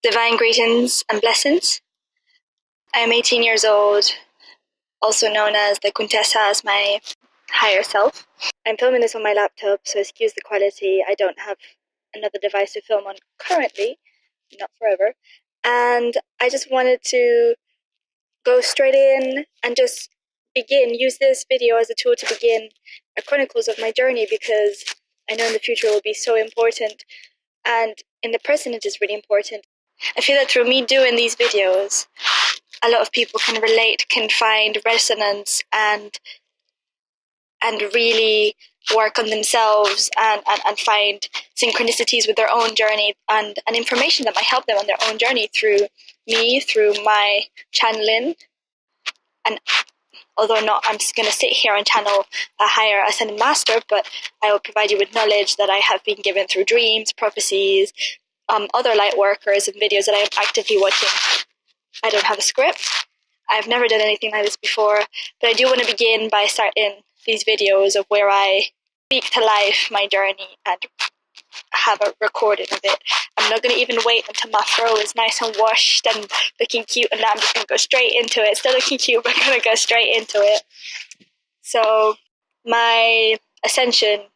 Divine greetings and blessings. I am 18 years old, also known as the Contessa, as my higher self. I'm filming this on my laptop, so excuse the quality. I don't have another device to film on currently, not forever. And I just wanted to go straight in and just use this video as a tool to begin a chronicles of my journey, because I know in the future it will be so important, and in the present it is really important. I feel that through me doing these videos, a lot of people can relate, can find resonance, and really work on themselves and find synchronicities with their own journey and information that might help them on their own journey through me, through my channeling. And although not, I'm just going to sit here and channel a higher ascended master, but I will provide you with knowledge that I have been given through dreams, prophecies, other light workers, and videos that I am actively watching. I don't have a script. I've never done anything like this before, but I do want to begin by starting these videos of where I speak to life, my journey, and have a recording of it. I'm not going to even wait until my fro is nice and washed and looking cute, and I'm just going to go straight into it. Still looking cute, but I'm going to go straight into it. So my ascension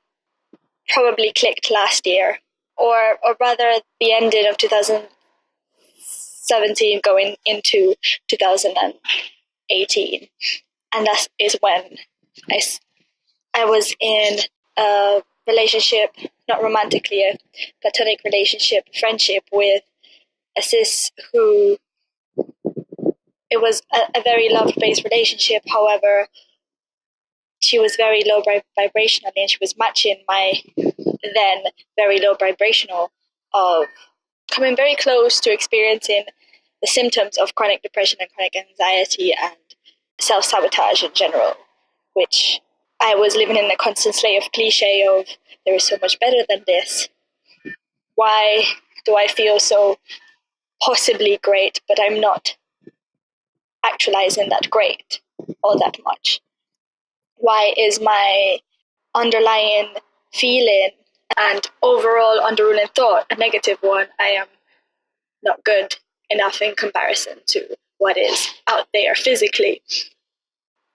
probably clicked last year, or rather the ending of 2017 going into 2018. And that is when I was in a relationship, not romantically, a platonic relationship, friendship with a sis who, it was a very love-based relationship. However, she was very low vibrationally, and she was matching my then very low vibrational of coming very close to experiencing the symptoms of chronic depression and chronic anxiety and self-sabotage in general, which I was living in a constant slate of cliche of there is so much better than this. Why do I feel so possibly great, but I'm not actualizing that great all that much? Why is my underlying feeling and overall underruling thought a negative one? I am not good enough in comparison to what is out there physically.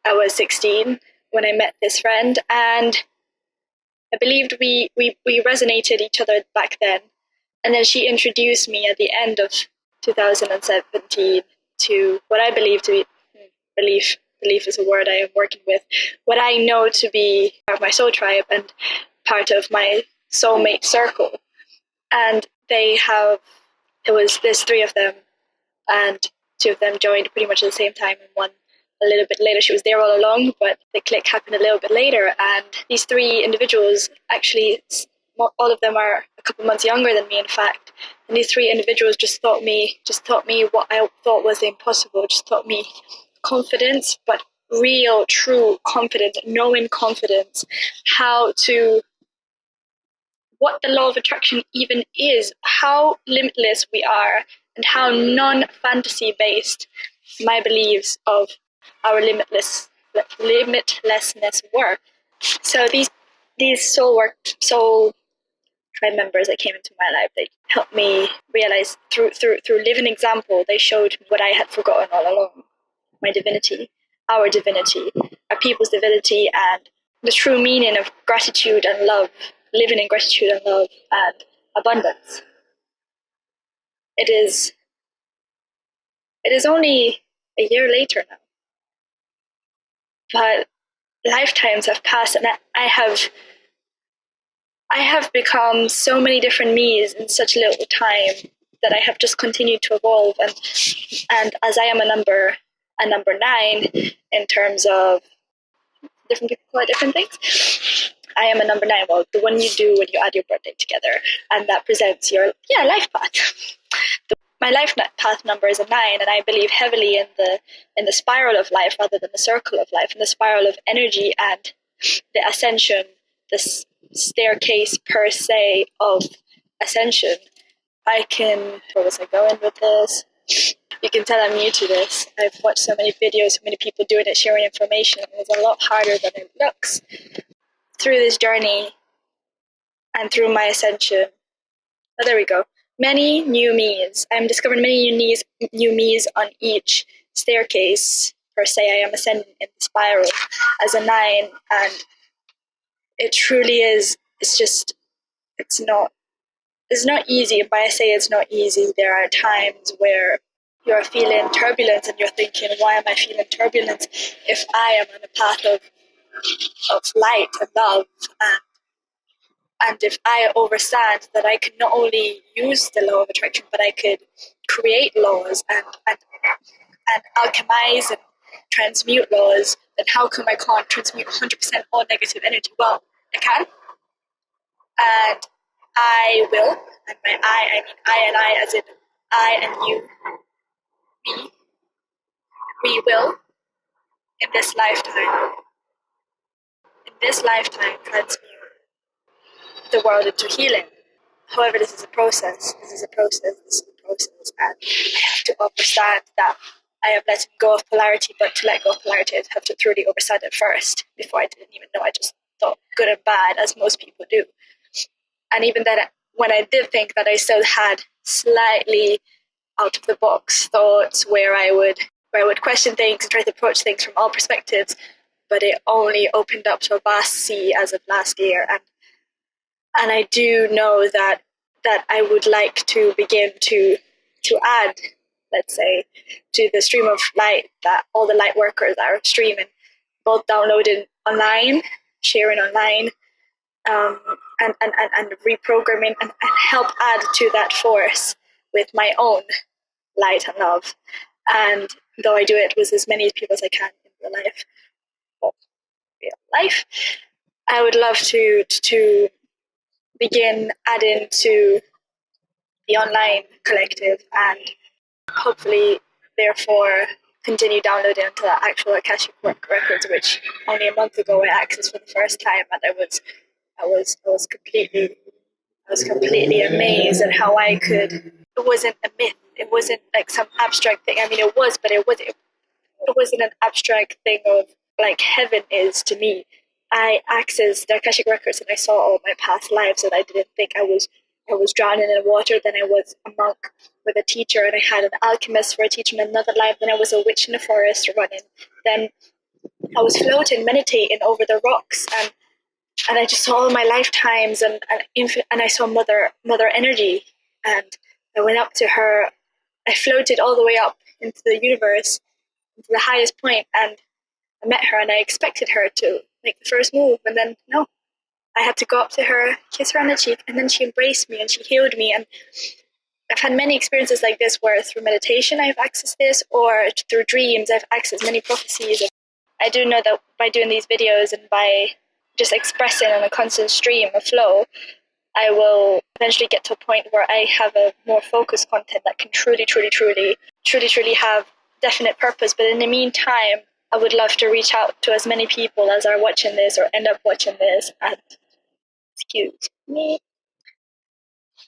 I was 16 when I met this friend, and I believed we resonated each other back then. And then she introduced me at the end of 2017 to what I believe to be, belief is a word I am working with, what I know to be part of my soul tribe and part of my soulmate circle. And there was three of them, and two of them joined pretty much at the same time, and one a little bit later. She was there all along, but the click happened a little bit later. And these three individuals, actually, all of them are a couple months younger than me, in fact. And these three individuals just taught me what I thought was impossible, just taught me confidence, but real, true confidence, knowing confidence, what the law of attraction even is, how limitless we are, and how non-fantasy based my beliefs of our limitlessness were. So these soul tribe members that came into my life, they helped me realize through living example. They showed me what I had forgotten all along: my divinity, our people's divinity, and the true meaning of gratitude and love, living in gratitude and love and abundance. It is only a year later now, but lifetimes have passed, and I have become so many different me's in such little time that I have just continued to evolve. And as I am a number 9 in terms of different people call it different things. I am a number 9. Well, the one you do when you add your birthday together, and that presents your life path. My life path number is a 9, and I believe heavily in the spiral of life rather than the circle of life, and the spiral of energy and the ascension, the staircase per se of ascension. Where was I going with this? You can tell I'm new to this. I've watched so many videos, so many people doing it, sharing information, and it's a lot harder than it looks. Through this journey and through my ascension, there we go. many new me's. I'm discovering many new me's on each staircase, per se. I am ascending in the spiral as a 9, and it truly is. It's not easy. But I say it's not easy, there are times where you're feeling turbulence and you're thinking, why am I feeling turbulence if I am on a path of light and love? And if I understand that I can not only use the law of attraction, but I could create laws and alchemize and transmute laws, then how come I can't transmute 100% all negative energy? Well, I can, and I will. And by I mean I and I, as in I and you, we will, in this lifetime, transmute the world into healing. However, this is a process. And I have to understand that I am letting go of polarity, but to let go of polarity, I have to truly understand it first. Before, I didn't even know. I just thought good and bad, as most people do. And even then, when I did think that, I still had slightly out of the box thoughts where I would question things and try to approach things from all perspectives. But it only opened up to a vast sea as of last year, and I do know that I would like to begin to add, let's say, to the stream of light that all the light workers are streaming, both downloading online, sharing online, and reprogramming, and help add to that force with my own light and love. And though I do it with as many people as I can in real life, I would love to begin adding to the online collective, and hopefully therefore continue downloading into the actual Akashic records, which only a month ago I accessed for the first time, and I was completely amazed at how I could. It wasn't a myth. It wasn't like some abstract thing. I mean, it was, but it wasn't an abstract thing of like heaven is to me. I accessed the Akashic records and I saw all my past lives, and I didn't think I was drowning in water. Then I was a monk with a teacher, and I had an alchemist for a teacher in another life. Then I was a witch in the forest running. Then I was floating, meditating over the rocks, and I just saw all my lifetimes, and I saw mother energy, and I went up to her. I floated all the way up into the universe, into the highest point, and I met her, and I expected her to make the first move, and then no. I had to go up to her, kiss her on the cheek, and then she embraced me and she healed me. And I've had many experiences like this where through meditation I've accessed this, or through dreams I've accessed many prophecies. I do know that by doing these videos and by just expressing on a constant stream of flow, I will eventually get to a point where I have a more focused content that can truly have definite purpose. But in the meantime, I would love to reach out to as many people as are watching this or end up watching this. And excuse me.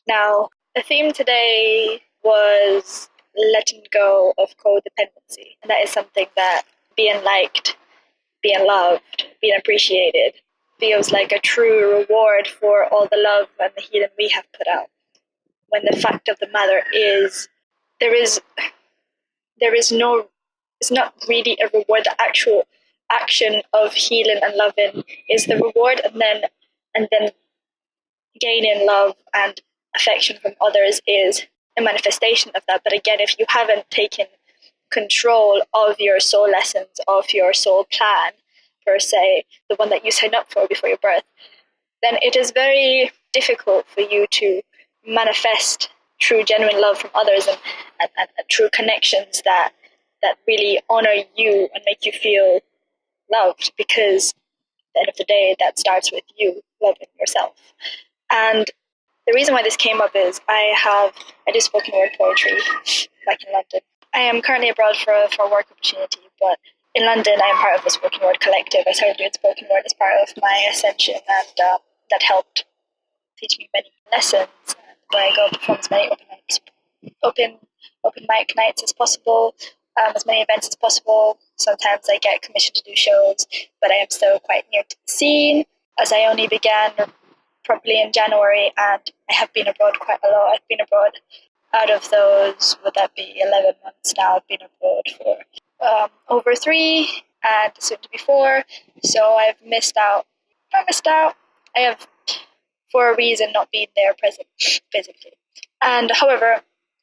Now, the theme today was letting go of codependency. And that is something that being liked, being loved, being appreciated feels like a true reward for all the love and the healing we have put out. When the fact of the matter is, it's not really a reward. The actual action of healing and loving is the reward, and then gaining love and affection from others is a manifestation of that. But again, if you haven't taken control of your soul lessons, of your soul plan, per se, the one that you signed up for before your birth, then it is very difficult for you to manifest true, genuine love from others, and true connections that really honor you and make you feel loved, because at the end of the day, that starts with you loving yourself. And the reason why this came up is I do spoken word poetry back in London. I am currently abroad for a work opportunity, but in London I am part of the spoken word collective. I started doing spoken word as part of my ascension, and that helped teach me many lessons. When I go perform as many open mic nights as possible, as many events as possible. Sometimes I get commissioned to do shows, but I am still quite new to the scene, as I only began probably in January, and I have been abroad quite a lot. I've been abroad out of those, would that be 11 months now? I've been abroad for over 3 and soon to be 4. So I've missed out. I missed out. I have, for a reason, not been there present physically. And however,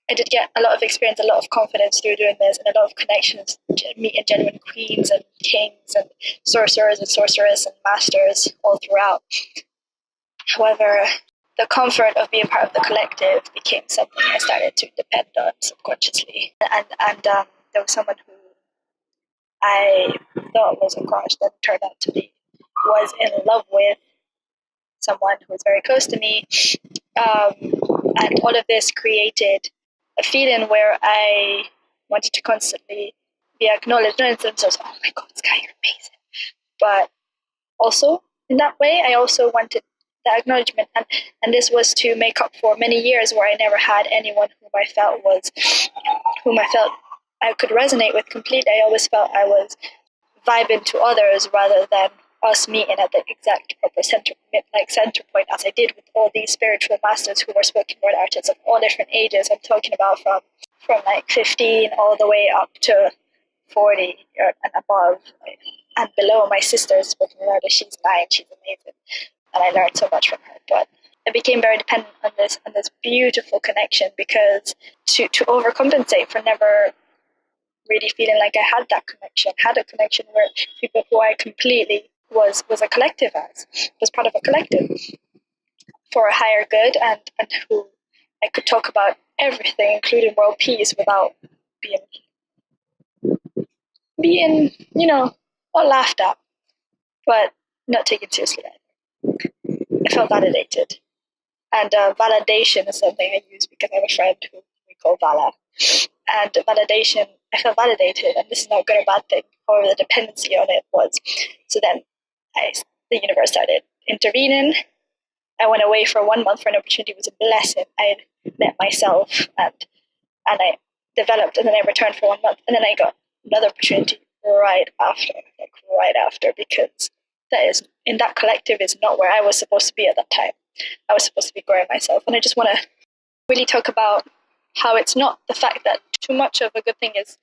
I did get a lot of experience, a lot of confidence through doing this, and a lot of connections, meeting genuine queens and kings and sorcerers and sorceresses and masters all throughout. However, the comfort of being part of the collective became something I started to depend on subconsciously. And there was someone who I thought was a crush that turned out to be was in love with someone who was very close to me. And all of this created a feeling where I wanted to constantly be acknowledged, not in terms of, oh my God, Sky, you're amazing. But also in that way, I also wanted the acknowledgement. And this was to make up for many years where I never had anyone whom I felt I could resonate with completely. I always felt I was vibing to others rather than us meeting at the exact proper center point, as I did with all these spiritual masters who were spoken word artists of all different ages. I'm talking about from like 15 all the way up to 40 and above and below. My sister is spoken word artist. She's 9. She's amazing, and I learned so much from her. But I became very dependent on this beautiful connection, because to overcompensate for never really feeling like I had a connection where people who I completely was a collective was part of a collective for a higher good, and who I could talk about everything, including world peace, without being not laughed at, but not taken seriously either. I felt validated. And validation is something I use because I have a friend who we call Vala. And validation, I felt validated, and this is not a good or bad thing. However, the dependency on it was. So then the universe started intervening. I went away for 1 month for an opportunity. It was a blessing. I met myself and I developed, and then I returned for 1 month, and then I got another opportunity right after, because that collective is not where I was supposed to be at that time. I was supposed to be growing myself. And I just want to really talk about how it's not the fact that too much of a good thing is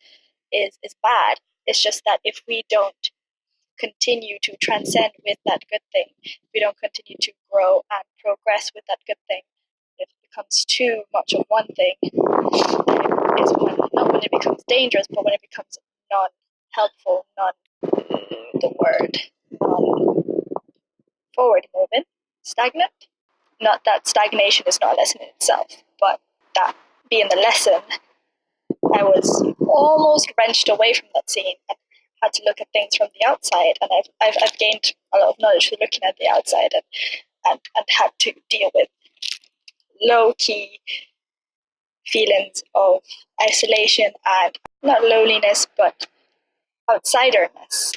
bad. It's just that if we don't continue to transcend with that good thing, if we don't continue to grow and progress with that good thing, if it becomes too much of one thing, is not when it becomes dangerous, but when it becomes non-helpful, forward moving, stagnant. Not that stagnation is not a lesson in itself, but that being the lesson, I was almost wrenched away from that scene and had to look at things from the outside. And I've gained a lot of knowledge through looking at the outside, and had to deal with low-key feelings of isolation and not loneliness, but outsiderness.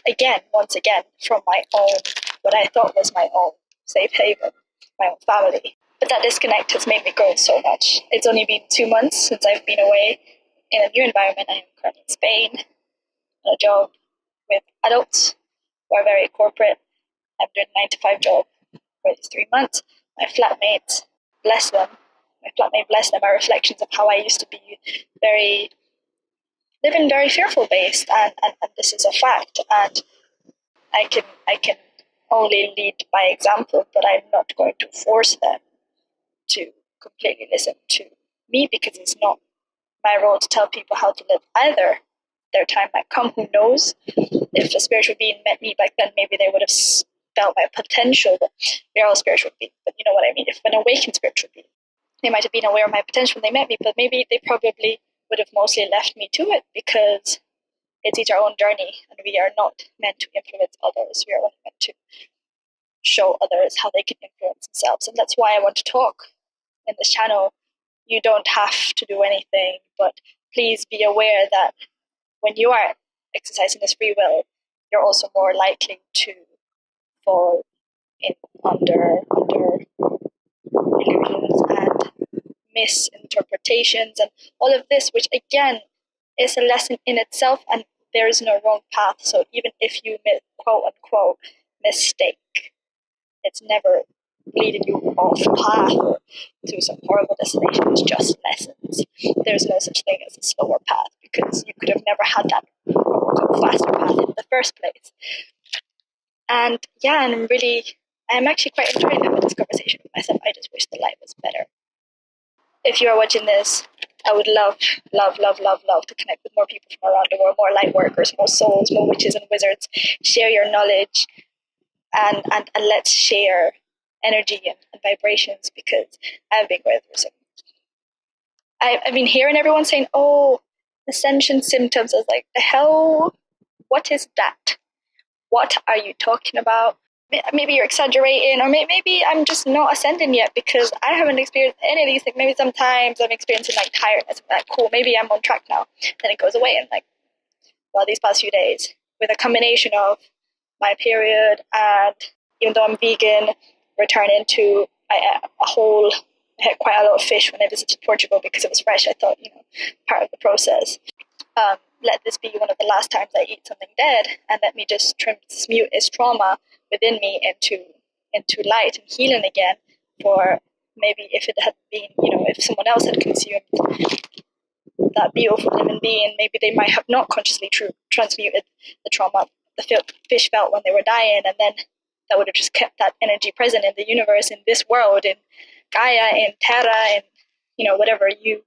Once again, from my own, what I thought was my own safe haven, my own family. But that disconnect has made me grow so much. It's only been 2 months since I've been away in a new environment. I am currently in Spain, on a job with adults who are very corporate. I'm doing a 9-to-5 job for these 3 months. My flatmates, bless them. Are reflections of how I used to be living very fearful based, and this is a fact. And I can only lead by example, but I'm not going to force them to completely listen to me, because it's not my role to tell people how to live either. Their time might come, who knows? If a spiritual being met me back then, maybe they would have felt my potential. But we're all spiritual beings, but you know what I mean. If an awakened spiritual being, they might have been aware of my potential when they met me, but maybe they probably would have mostly left me to it, because it's each our own journey, and we are not meant to influence others. We are only meant to show others how they can influence themselves. And that's why I want to talk in this channel. You don't have to do anything, but please be aware that when you are exercising this free will, you're also more likely to fall in under illusions and misinterpretations and all of this, which again is a lesson in itself, and there is no wrong path. So even if you quote unquote mistake, it's never leading you off path or to some horrible destination. It's just lessons. There's no such thing as a slower path, because you could have never had that faster path in the first place. And yeah, and I'm actually quite enjoying having this conversation with myself. I just wish the life was better. If you are watching this, I would love to connect with more people from around the world, more light workers, more souls, more witches and wizards. Share your knowledge, and let's share energy and vibrations, because I've been going through some. I've been hearing everyone saying, "Oh, ascension symptoms." I was like, "The hell? What is that? What are you talking about?" Maybe you're exaggerating, or maybe I'm just not ascending yet, because I haven't experienced any of these things. Maybe sometimes I'm experiencing like tiredness. Like, cool, maybe I'm on track now. Then it goes away, and like, well, these past few days, with a combination of my period, and even though I'm vegan, returning to a whole. I had quite a lot of fish when I visited Portugal because it was fresh. I thought, part of the process. Let this be one of the last times I eat something dead, and let me just transmute its trauma within me into light and healing again. For maybe if it had been, if someone else had consumed that beautiful living being, maybe they might have not consciously transmuted the trauma the fish felt when they were dying, and then that would have just kept that energy present in the universe, in this world, in Gaia, in Terra, in whatever you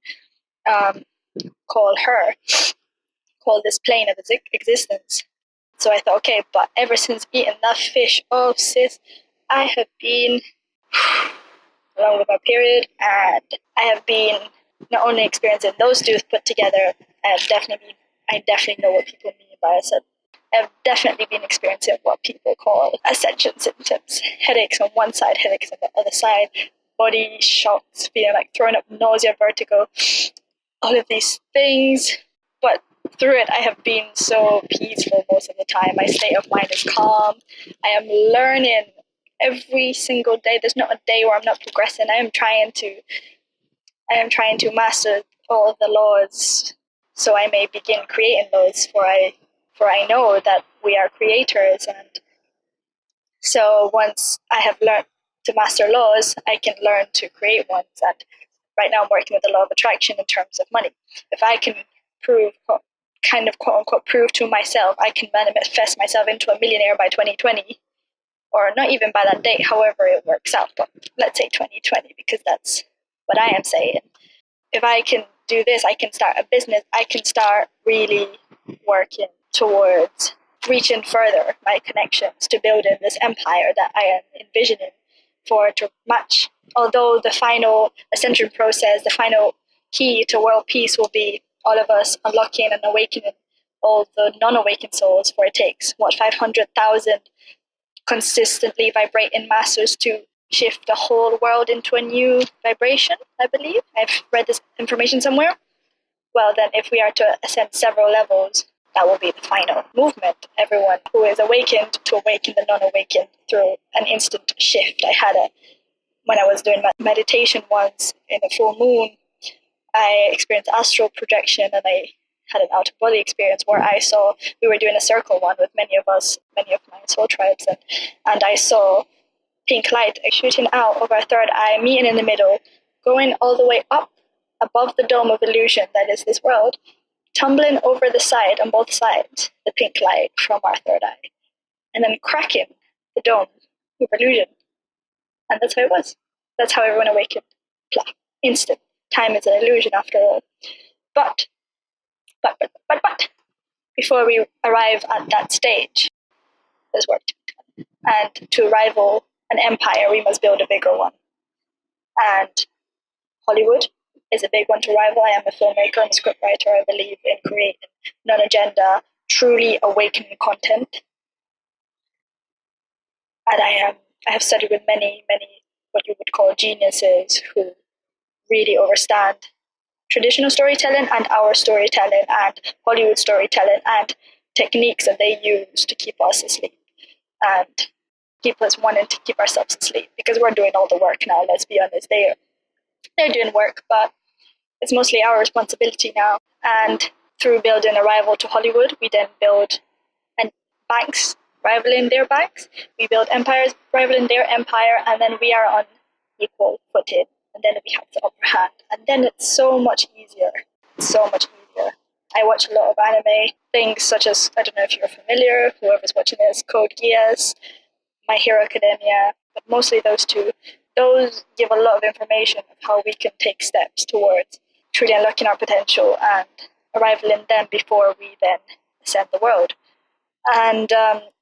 call her. Call this plane of existence. So I thought, okay, but ever since eating that fish, oh sis, I have been, along with my period, and I have been not only experiencing those two put together, I definitely know what people mean by ascension. I've definitely been experiencing what people call ascension symptoms. Headaches on one side, headaches on the other side, body shocks, feeling like throwing up, nausea, vertigo, all of these things. But through it, I have been so peaceful most of the time. My state of mind is calm. I am learning every single day. There's not a day where I'm not progressing. I am trying to master all of the laws, so I may begin creating those. For I know that we are creators, and so once I have learned to master laws, I can learn to create ones. And right now, I'm working with the law of attraction in terms of money. If I can prove, kind of quote unquote, prove to myself I can manifest myself into a millionaire by 2020, or not even by that date, however it works out, but let's say 2020, because that's what I am saying. If I can do this, I can start a business. I can start really working towards reaching further my connections to building this empire that I am envisioning for it to match. Although the final ascension process, the final key to world peace will be all of us unlocking and awakening all the non-awakened souls, for it takes, 500,000 consistently vibrating masters to shift the whole world into a new vibration, I believe. I've read this information somewhere. Well, then if we are to ascend several levels, that will be the final movement. Everyone who is awakened to awaken the non-awakened through an instant shift. When I was doing my meditation once in a full moon, I experienced astral projection, and I had an out-of-body experience where we were doing a circle one with many of my soul tribes, and I saw pink light shooting out of our third eye, meeting in the middle, going all the way up above the dome of illusion that is this world, tumbling over the side on both sides, the pink light from our third eye, and then cracking the dome of illusion. And that's how it was. That's how everyone awakened. Blah. Instant. Time is an illusion after all. But, before we arrive at that stage, there's work to be done. And to rival an empire, we must build a bigger one. And Hollywood is a big one to rival. I am a filmmaker and a scriptwriter. I believe in creating non-agenda, truly awakening content. And I have studied with many what you would call geniuses who really understand traditional storytelling and our storytelling and Hollywood storytelling and techniques that they use to keep us asleep and keep us wanting to keep ourselves asleep, because we're doing all the work now. Let's be honest, they're doing work, but it's mostly our responsibility now. And through building a rival to Hollywood, we then build banks rivaling their backs. We build empires rivaling their empire, and then we are on equal footing, and then we have the upper hand, and then it's so much easier. It's so much easier. I watch a lot of anime, things such as, I don't know if you're familiar, whoever's watching this, Code Geass, My Hero Academia, but mostly those two. Those give a lot of information of how we can take steps towards truly unlocking our potential and arrival in them before we then ascend the world. And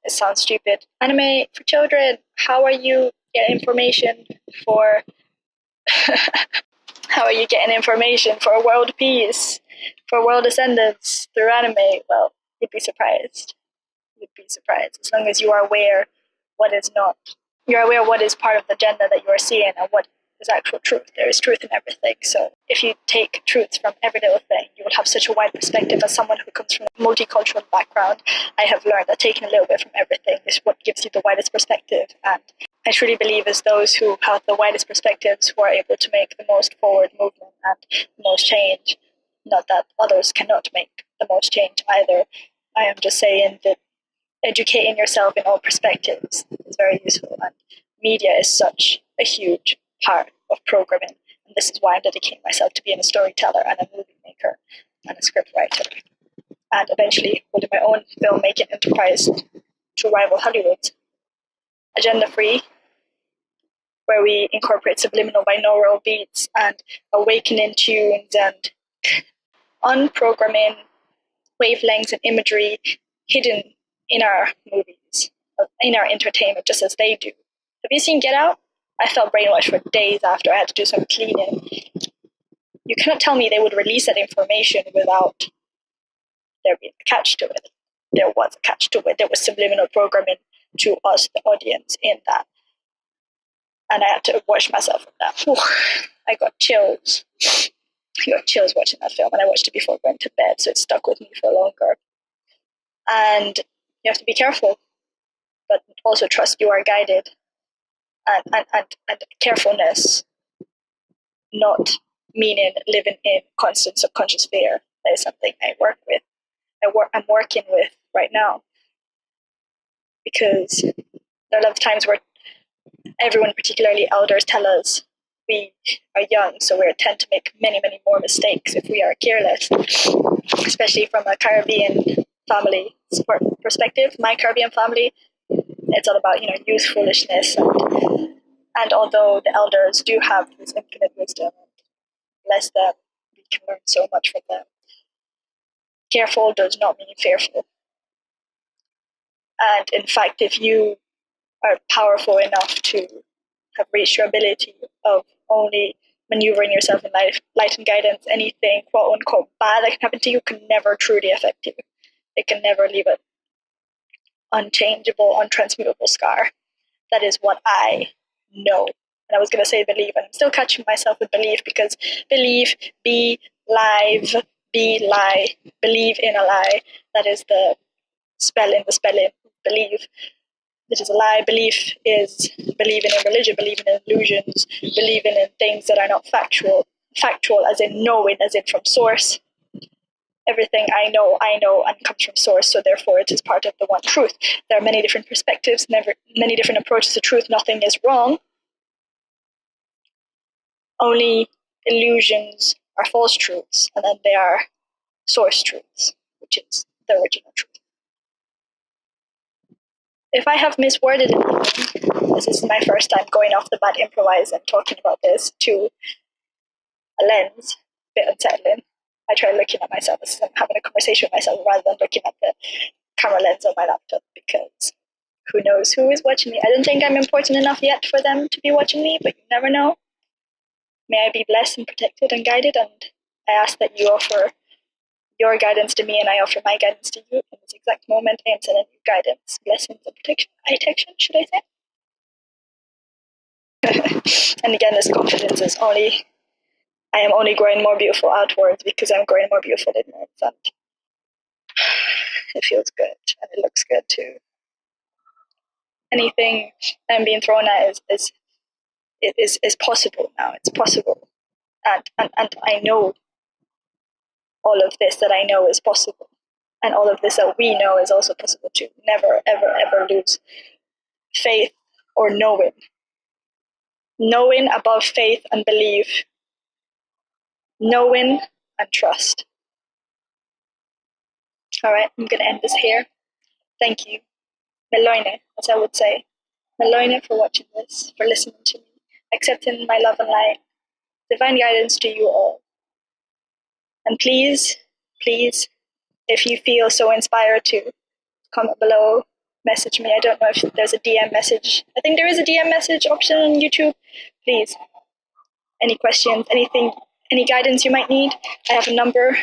it sounds stupid. Anime for children, how are you getting information for how are you getting information for world peace, for world ascendance through anime? Well, you'd be surprised. You'd be surprised. As long as you are aware what is not. You're aware what is part of the agenda that you are seeing and what is actual truth. There is truth in everything. So if you take truths from every little thing, you will have such a wide perspective. As someone who comes from a multicultural background, I have learned that taking a little bit from everything is what gives you the widest perspective. And I truly believe it's those who have the widest perspectives who are able to make the most forward movement and the most change. Not that others cannot make the most change either. I am just saying that educating yourself in all perspectives is very useful, and media is such a huge part of programming, and this is why I'm dedicating myself to being a storyteller and a movie maker and a script writer, and eventually holding my own filmmaking enterprise to rival Hollywood's. Agenda free, where we incorporate subliminal binaural beats and awakening tunes and unprogramming wavelengths and imagery hidden in our movies, in our entertainment, just as they do. Have you seen Get Out? I felt brainwashed for days after I had to do some cleaning. You cannot tell me they would release that information without there being a catch to it. There was a catch to it. There was subliminal programming to us, the audience, in that. And I had to wash myself from that. Whew. I got chills. I got chills watching that film, and I watched it before going to bed, so it stuck with me for longer. And you have to be careful, but also trust you are guided. And carefulness, not meaning living in constant subconscious fear. That is something I work with. I'm working with right now, because there are a lot of times where everyone, particularly elders, tell us we are young, so we tend to make many, many more mistakes if we are careless, especially from a Caribbean family perspective. My Caribbean family, it's all about, youth, foolishness, and although the elders do have this infinite wisdom, bless them, we can learn so much from them. Careful does not mean fearful. And in fact, if you are powerful enough to have reached your ability of only maneuvering yourself in light and guidance, anything quote unquote bad that can happen to you can never truly affect you. It can never leave an unchangeable, untransmutable scar. That is what I know. And I was going to say believe, and I'm still catching myself with believe, because believe, be live, be lie, believe in a lie. That is the spelling, believe. It is a lie. Belief is believing in religion, believing in illusions, believing in things that are not factual. Factual as in knowing, as in from source. Everything I know, and comes from source, so therefore it is part of the one truth. There are many different perspectives, many different approaches to truth. Nothing is wrong. Only illusions are false truths, and then they are source truths, which is the original truth. If I have misworded anything, this is my first time going off the bat, improvise and talking about this to a lens, a bit unsettling. I try looking at myself as I'm having a conversation with myself rather than looking at the camera lens on my laptop, because who knows who is watching me. I don't think I'm important enough yet for them to be watching me, but you never know. May I be blessed and protected and guided, and I ask that you offer your guidance to me and I offer my guidance to you in this exact moment. I am sending you guidance, blessings, and protection, should I say? And again, this confidence is I am only growing more beautiful outwards because I'm growing more beautiful inwards, and it feels good and it looks good too. Anything I'm being thrown at is possible now. It's possible, and I know all of this that I know is possible. And all of this that we know is also possible too. Never, ever, ever lose faith or knowing. Knowing above faith and belief. Knowing and trust. All right, I'm going to end this here. Thank you. Meloine, as I would say. Meloine for watching this, for listening to me, accepting my love and light. Divine guidance to you all. And please, please, if you feel so inspired to, comment below, message me. I don't know if there's a DM message. I think there is a DM message option on YouTube. Please, any questions, anything, any guidance you might need. I have a number,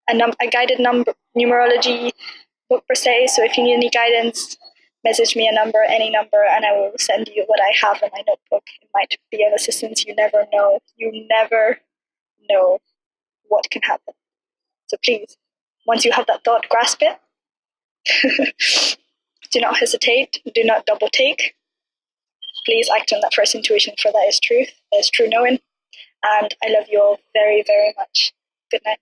a guided number, numerology book per se. So if you need any guidance, message me any number, and I will send you what I have in my notebook. It might be of assistance. You never know. You never know what can happen. So please, once you have that thought, grasp it. Do not hesitate. Do not double take. Please act on that first intuition, for that is truth. That is true knowing. And I love you all very, very much. Good night.